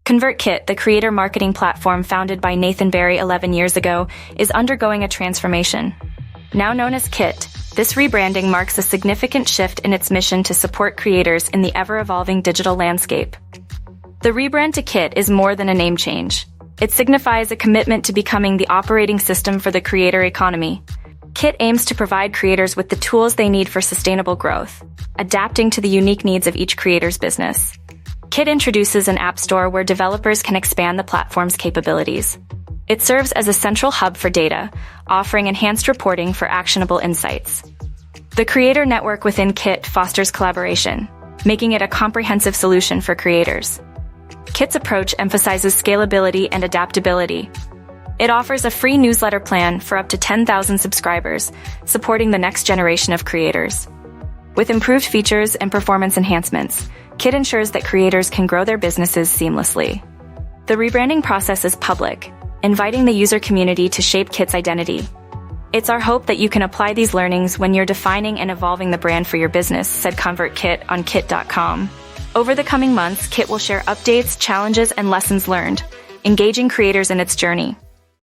ConvertKit, the creator marketing platform founded by Nathan Barry 11 years ago, is undergoing a transformation. Now known as Kit, this rebranding marks a significant shift in its mission to support creators in the ever-evolving digital landscape. The rebrand to Kit is more than a name change. It signifies a commitment to becoming the operating system for the creator economy. Kit aims to provide creators with the tools they need for sustainable growth, adapting to the unique needs of each creator's business. Kit introduces an app store where developers can expand the platform's capabilities. It serves as a central hub for data, offering enhanced reporting for actionable insights. The creator network within Kit fosters collaboration, making it a comprehensive solution for creators. Kit's approach emphasizes scalability and adaptability. It offers a free newsletter plan for up to 10,000 subscribers, supporting the next generation of creators. With improved features and performance enhancements, Kit ensures that creators can grow their businesses seamlessly. The rebranding process is public, inviting the user community to shape Kit's identity. It's our hope that you can apply these learnings when you're defining and evolving the brand for your business, said ConvertKit on kit.com. Over the coming months, Kit will share updates, challenges, and lessons learned, engaging creators in its journey.